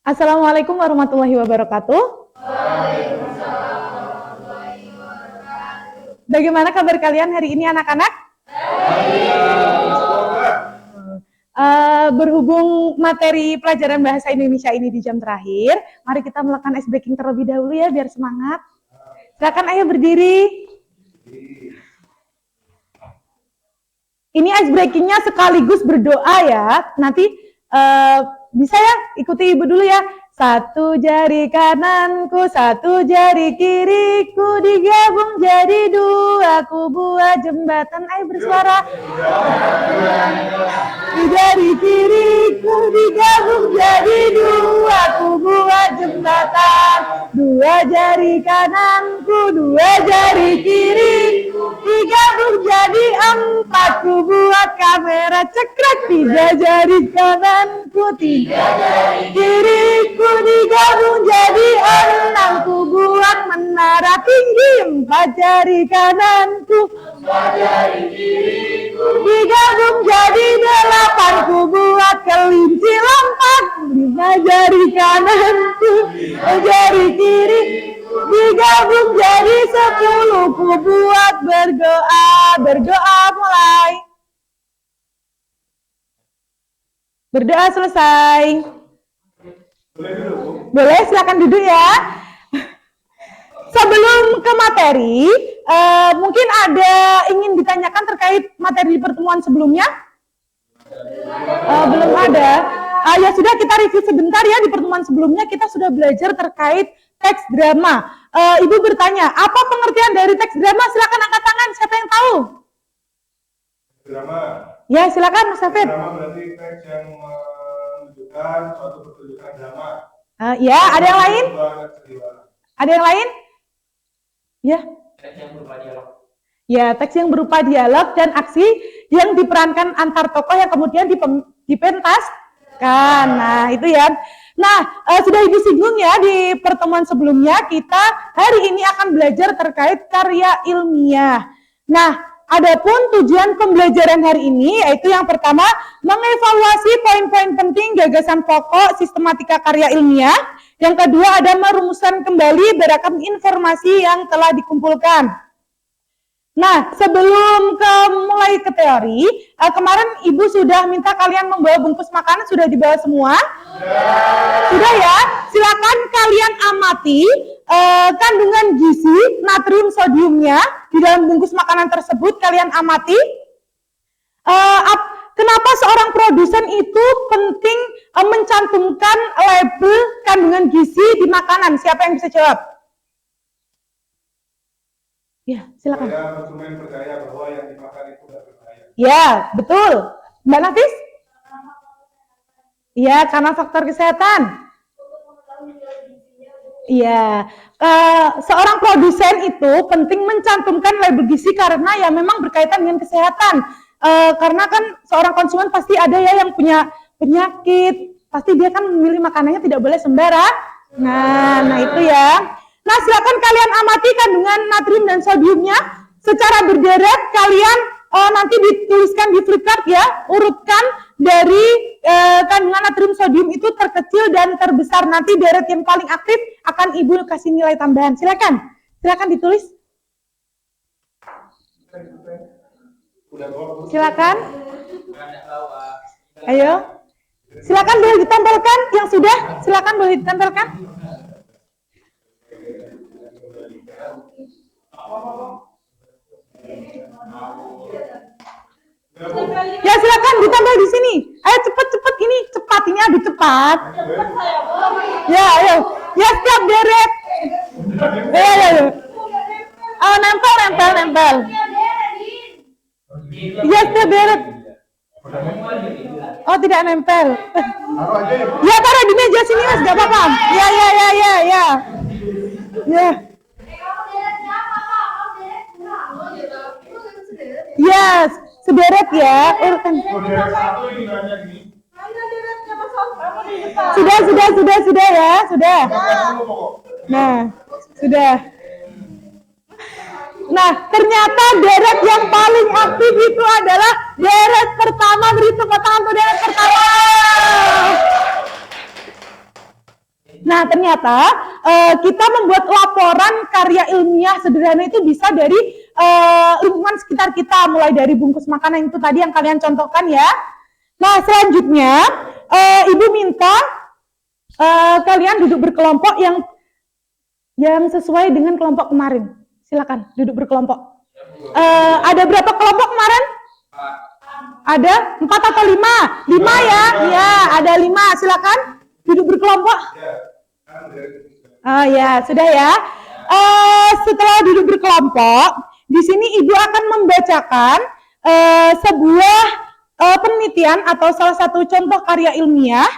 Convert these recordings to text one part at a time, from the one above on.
Assalamualaikum warahmatullahi wabarakatuh. Bagaimana kabar kalian hari ini anak-anak? Berhubung materi pelajaran bahasa Indonesia ini di jam terakhir, mari kita melakukan ice breaking terlebih dahulu ya biar semangat. Silakan ayo berdiri. Ini ice breakingnya sekaligus berdoa ya. Nanti bisa ya ikuti ibu dulu ya. Satu jari kananku, satu jari kiriku, digabung jadi dua, ku buat jembatan. Ayo bersuara. Satu jari kiriku, digabung jadi dua, ku buat jembatan. Dua jari kananku, dua jari kiriku, digabung jadi empat, ku buat kamera cekrek. Tiga jari kananku, tiga jari kiriku, digabung jadi enam, ku buat menara tinggi. Empat jari kananku, empat jari kiriku, digabung jadi delapan, ku buat kelinci lompat. Lima jari kananku, lima jari kiri, digabung jadi 10, ku buat berdoa. Berdoa mulai. Berdoa selesai. Boleh, silakan duduk ya. Sebelum ke materi, mungkin ada ingin ditanyakan terkait materi di pertemuan sebelumnya? Belum ada. Ya sudah, kita review sebentar ya. Di pertemuan sebelumnya kita sudah belajar terkait teks drama. Ibu bertanya, apa pengertian dari teks drama? Silakan angkat tangan, siapa yang tahu? Drama. Ya, silakan Mas Hafid. Drama berarti teks yang menunjukkan suatu pertunjukan drama. Ya, ada yang lain? Ada yang lain? Ya. Teks yang berupa dialog. Ya, teks yang berupa dialog dan aksi yang diperankan antar tokoh yang kemudian dipentaskan. Nah, itu ya. Nah, sudah Ibu singgung ya di pertemuan sebelumnya, kita hari ini akan belajar terkait karya ilmiah. Nah, adapun tujuan pembelajaran hari ini yaitu yang pertama, mengevaluasi poin-poin penting gagasan pokok sistematika karya ilmiah. Yang kedua ada merumuskan kembali beragam informasi yang telah dikumpulkan. Nah, sebelum mulai ke teori, kemarin Ibu sudah minta kalian membawa bungkus makanan, sudah dibawa semua? Sudah ya? Silakan kalian amati kandungan gizi natrium sodiumnya di dalam bungkus makanan tersebut, kalian amati. Kenapa seorang produsen itu penting mencantumkan label kandungan gizi di makanan? Siapa yang bisa jawab? Ya, silakan. Supaya konsumen percaya bahwa yang dimakan itu tidak berbahaya. Ya, betul. Mbak Nafis? Iya, karena faktor kesehatan. Iya, seorang produsen itu penting mencantumkan label gizi karena ya memang berkaitan dengan kesehatan. Karena kan seorang konsumen pasti ada ya yang punya penyakit, pasti dia kan memilih makanannya tidak boleh sembarang. Nah itu ya. Nah, silakan kalian amati kandungan natrium dan sodiumnya secara berderet. Kalian nanti dituliskan di flipchart ya, urutkan dari kandungan natrium sodium itu terkecil dan terbesar. Nanti deret yang paling aktif akan Ibu kasih nilai tambahan. Silakan ditulis. Silakan. Ayo. Silakan boleh ditempelkan yang sudah. Silakan boleh ditempelkan. Ya silakan ditambah di sini. Ayo cepat ini cepat ini aduh cepat. Ya ayo. Ya setiap deret. Ya. Nempel. Ya setiap deret. Oh tidak nempel. Ya taruh di meja sini mas, gak apa-apa. Ya. Yes, sederet ya. Urutan. Sudah ya, sudah. Nah, sudah. Nah, ternyata deret yang paling aktif itu adalah deret pertama. Beri tepuk tangan untuk deret pertama. Nah, ternyata kita membuat laporan karya ilmiah sederhana itu bisa dari lingkungan sekitar kita, mulai dari bungkus makanan itu tadi yang kalian contohkan ya. Nah, selanjutnya Ibu minta kalian duduk berkelompok yang sesuai dengan kelompok kemarin. Silakan duduk berkelompok. Ada berapa kelompok kemarin? Ada 4 atau 5? 5 ya? Ya, ada 5. Silakan duduk berkelompok. Oh ya, sudah ya. Setelah duduk berkelompok, di sini Ibu akan membacakan sebuah penelitian atau salah satu contoh karya ilmiah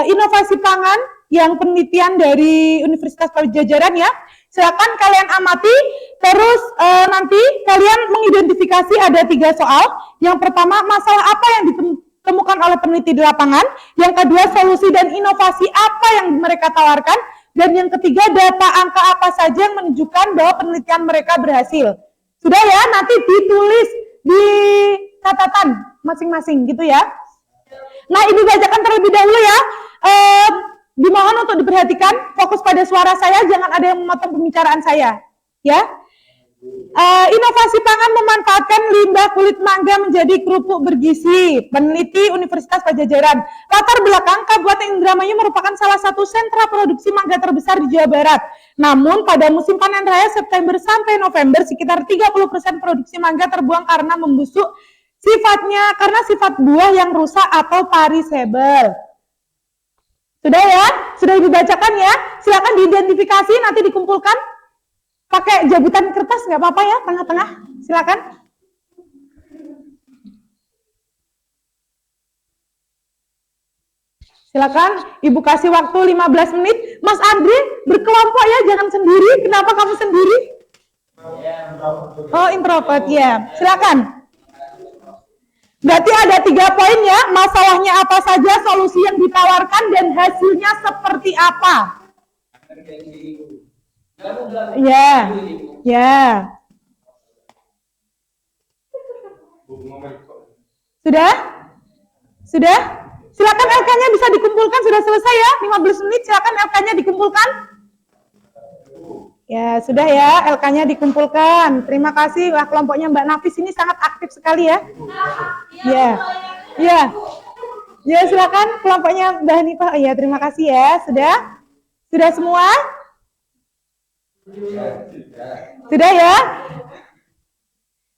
inovasi pangan yang penelitian dari Universitas Pajajaran ya. Silakan kalian amati, terus nanti kalian mengidentifikasi ada 3 soal. Yang pertama, masalah apa yang ditemukan oleh peneliti di lapangan. Yang kedua, solusi dan inovasi apa yang mereka tawarkan. Dan yang ketiga, data angka apa saja yang menunjukkan bahwa penelitian mereka berhasil. Sudah ya, nanti ditulis di catatan masing-masing gitu ya. Nah, Ibu bacakan terlebih dahulu ya. Dimohon untuk diperhatikan, fokus pada suara saya, jangan ada yang memotong pembicaraan saya. Ya. Inovasi pangan memanfaatkan limbah kulit mangga menjadi kerupuk bergizi. Peneliti Universitas Pajajaran. Latar belakang, Kabupaten Indramayu merupakan salah satu sentra produksi mangga terbesar di Jawa Barat. Namun pada musim panen raya September sampai November, sekitar 30% produksi mangga terbuang karena membusuk karena sifat buah yang rusak atau parisable. Sudah ya? Sudah dibacakan ya? Silakan diidentifikasi, nanti dikumpulkan. Pakai jabutan kertas nggak apa-apa ya, tengah-tengah. Silakan. Silakan, Ibu kasih waktu 15 menit. Mas Andri, berkelompok ya, jangan sendiri. Kenapa kamu sendiri? Oh, introvert ya. Silakan. Berarti ada 3 poin ya, masalahnya apa saja, solusi yang ditawarkan, dan hasilnya seperti apa. Ya, ya. Sudah? Sudah? Silakan LK-nya bisa dikumpulkan, sudah selesai ya, 15 menit, silakan LK-nya dikumpulkan. Ya, sudah ya, LK-nya dikumpulkan. Terima kasih. Wah, kelompoknya Mbak Nafis ini sangat aktif sekali ya. Ya. Ya. Ya, silakan kelompoknya Mbak Hanifah. Ya, terima kasih ya. Sudah? Sudah semua? Sudah ya?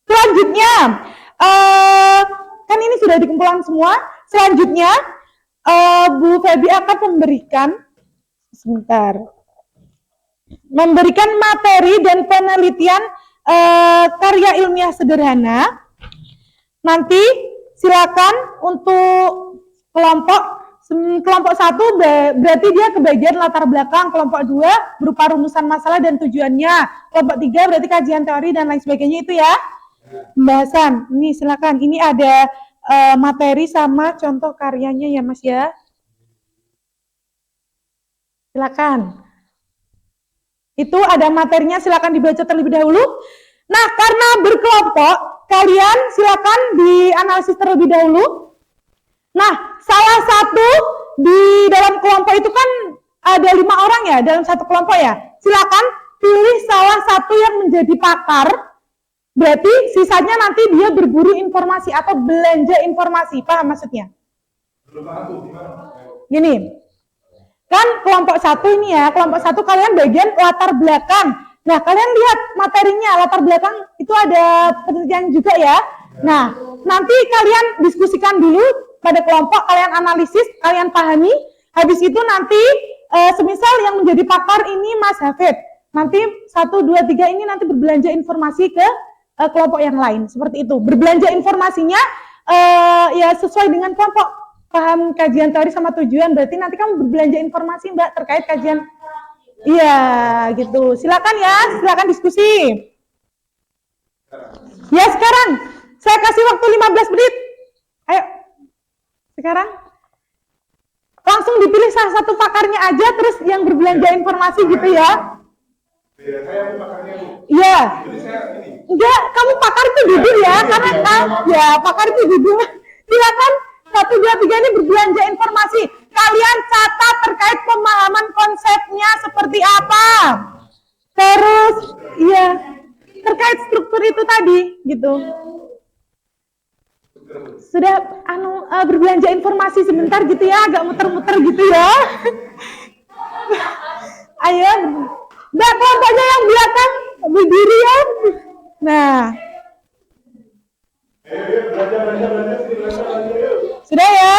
Selanjutnya, kan ini sudah dikumpulkan semua. Selanjutnya, Bu Febi akan memberikan materi dan penelitian karya ilmiah sederhana. Nanti silakan untuk kelompok 1 berarti dia kebagian latar belakang, kelompok 2 berupa rumusan masalah dan tujuannya, kelompok 3 berarti kajian teori dan lain sebagainya itu ya. Pembahasan. Ini silakan. Ini ada materi sama contoh karyanya ya Mas ya. Silakan. Itu ada materinya, silakan dibaca terlebih dahulu. Nah, karena berkelompok, kalian silakan dianalisis terlebih dahulu. Nah, salah satu di dalam kelompok itu kan ada 5 orang ya, dalam satu kelompok ya. Silakan pilih salah satu yang menjadi pakar. Berarti sisanya nanti dia berburu informasi atau belanja informasi. Paham maksudnya? Gini. Kan kelompok 1 ini ya, kelompok 1 kalian bagian latar belakang. Nah, kalian lihat materinya, latar belakang itu ada penelitian juga ya. Nah, nanti kalian diskusikan dulu pada kelompok, kalian analisis, kalian pahami. Habis itu nanti, semisal yang menjadi pakar ini Mas Hafid. Nanti 1, 2, 3 ini nanti berbelanja informasi ke kelompok yang lain. Seperti itu. Berbelanja informasinya ya sesuai dengan kelompok. Paham kajian teori sama tujuan, berarti nanti kamu berbelanja informasi Mbak terkait kajian. Iya, gitu. Silakan ya, silakan diskusi. Ya, sekarang saya kasih waktu 15 menit. Ayo. Sekarang langsung dipilih salah satu pakarnya aja, terus yang berbelanja informasi gitu ya. Iya. Enggak, kamu pakar itu jujur ya, karena ya pakar itu jujur. Silakan 1, 2, 3 ini berbelanja informasi. kalian catat terkait pemahaman konsepnya seperti apa. Terus, ya, terkait struktur itu tadi, gitu. Sudah berbelanja informasi sebentar gitu ya, agak muter-muter gitu ya. Ayo, Mbak, kelompoknya yang belakang berdiri ya. Nah, sudah ya?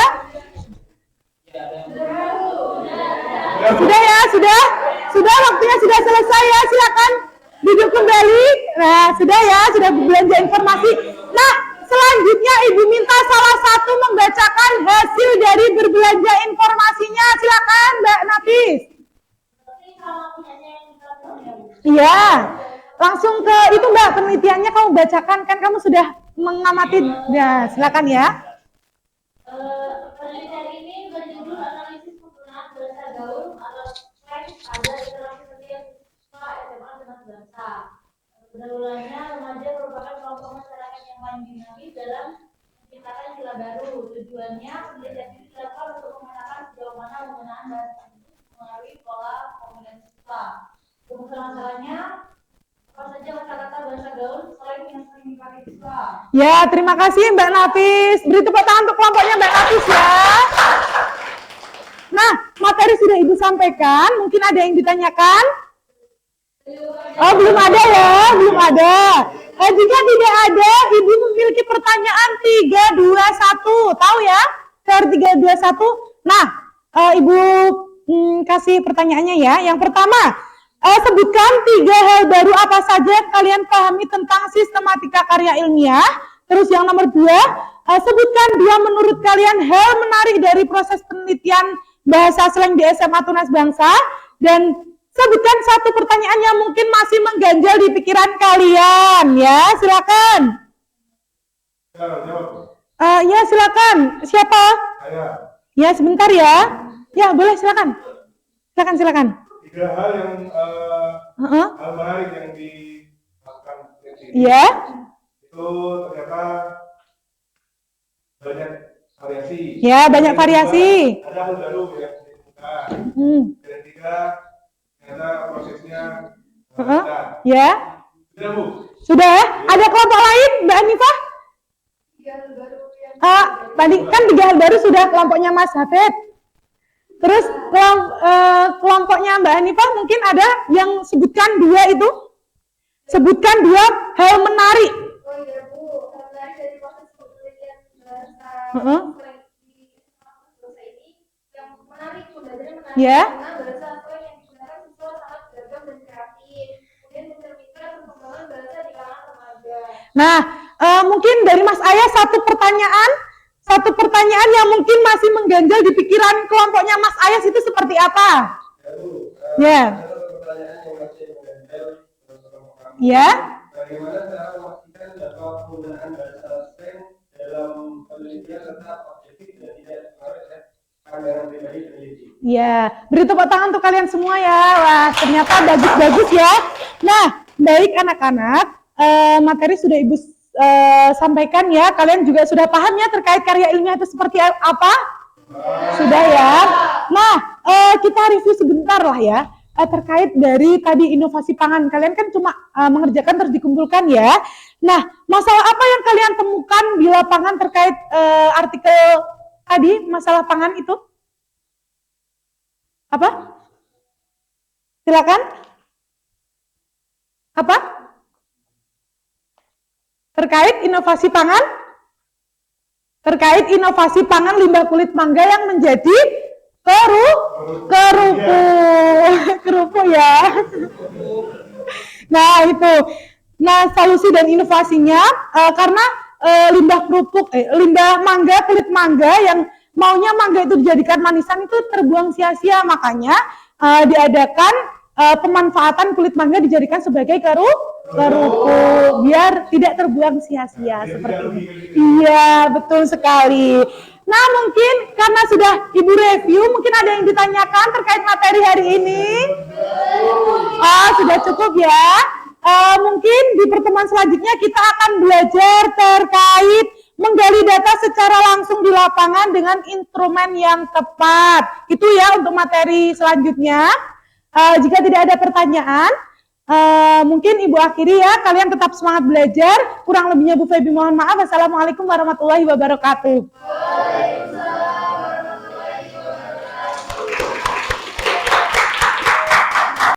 Sudah ya, sudah waktunya sudah selesai ya, silakan duduk kembali. Nah, sudah ya, sudah belanja informasi. Nah, selanjutnya Ibu minta salah satu membacakan hasil dari berbelanja informasinya. Silakan Mbak Nafis. Iya, langsung ke itu Mbak, penelitiannya kamu bacakan, kan kamu sudah mengamati. Ya, silakan ya. Penelitian ini berjudul analisis penggunaan bahasa gaul atau slang pada literasi setiap siswa SMA dengan bahasa. Pendahuluannya, remaja merupakan kelompok masyarakat yang paling dinamis dalam menciptakan istilah baru. Tujuannya, penelitian ini dilakukan untuk memetakan sejauh mana penggunaan bahasa tersebut mengaruhi pola komunikasi siswa. Masalahnya, apa saja kata-kata bahasa gaul selain yang sering dipakai siswa? Ya, terima kasih Mbak Nafis. Beri tepuk tangan untuk kelompoknya Mbak Nafis ya. Nah, materi sudah Ibu sampaikan. Mungkin ada yang ditanyakan? Oh, belum ada ya, belum ada. Jika tidak ada, Ibu memiliki pertanyaan 3, 2, 1. Tahu ya? 3, 2, 1. Nah, Ibu kasih pertanyaannya ya. Yang pertama, sebutkan 3 hal baru apa saja yang kalian pahami tentang sistematika karya ilmiah. Terus yang nomor 2, sebutkan 2 menurut kalian hal menarik dari proses penelitian bahasa slang di SMA Tunas Bangsa. Dan sebutkan 1 pertanyaan yang mungkin masih mengganjal di pikiran kalian. Ya, silakan. Ya, silakan. Siapa? Saya. Ya, sebentar ya. Ya, boleh silakan. Silakan. 3 hal yang hal menarik yang dilakukan Iya. itu ternyata banyak variasi. Ya, banyak variasi. Ada hal baru yang ditemukan. Dan 3, ternyata prosesnya berbeda. Ya. Sudah Bu? Sudah. Ada kelompok lain, Mbak Hanifah? 3 hal baru yang Tadi kan 3 hal baru sudah kelompoknya Mas Hafid. Terus kelompoknya Mbak Hanifah mungkin ada yang sebutkan 2 itu. Sebutkan 2 hal menarik. Oh iya Bu, hal menarik dari proses penelitian bahasa bahasa ini yang menarik, pembelajaran menarik Ya. karena bahasa slang yang digunakan siswa sangat beragam dan kreatif. Kemudian mencerminkan perkembangan bahasa di kalangan remaja. Nah, mungkin dari Mas Ayah satu pertanyaan yang mungkin masih mengganjal di pikiran kelompoknya Mas Ayas itu seperti apa? Ya. Ya. Bagaimana cara memastikan bahwa penggunaan bahasa slang dalam penelitian tetap objektif dan tidak terpengaruh oleh pandangan pribadi peneliti? Ya, beri tepuk tangan untuk kalian semua ya. Wah, ternyata bagus-bagus ya. Nah, baik anak-anak, materi sudah Ibu sampaikan ya. Kalian juga sudah paham ya terkait karya ilmiah itu seperti apa? Sudah ya. Nah, kita review sebentar lah ya. Terkait dari tadi inovasi pangan. Kalian kan cuma mengerjakan terus dikumpulkan ya. Nah, masalah apa yang kalian temukan di lapangan terkait artikel tadi, masalah pangan itu? Apa? Silakan. Apa? Terkait inovasi pangan? Terkait inovasi pangan limbah kulit mangga yang menjadi kerupu ya. Nah itu, nah solusi dan inovasinya karena limbah mangga, kulit mangga yang maunya mangga itu dijadikan manisan itu terbuang sia-sia, makanya diadakan pemanfaatan kulit mangga dijadikan sebagai kerupu biar tidak terbuang sia-sia seperti ini. Iya, betul sekali. Nah, mungkin karena sudah Ibu review, mungkin ada yang ditanyakan terkait materi hari ini? Sudah cukup ya. Mungkin di pertemuan selanjutnya kita akan belajar terkait menggali data secara langsung di lapangan dengan instrumen yang tepat. Itu ya untuk materi selanjutnya. Jika tidak ada pertanyaan, mungkin Ibu akhiri ya. Kalian tetap semangat belajar. Kurang lebihnya Bu Feby mohon maaf. Assalamualaikum warahmatullahi wabarakatuh.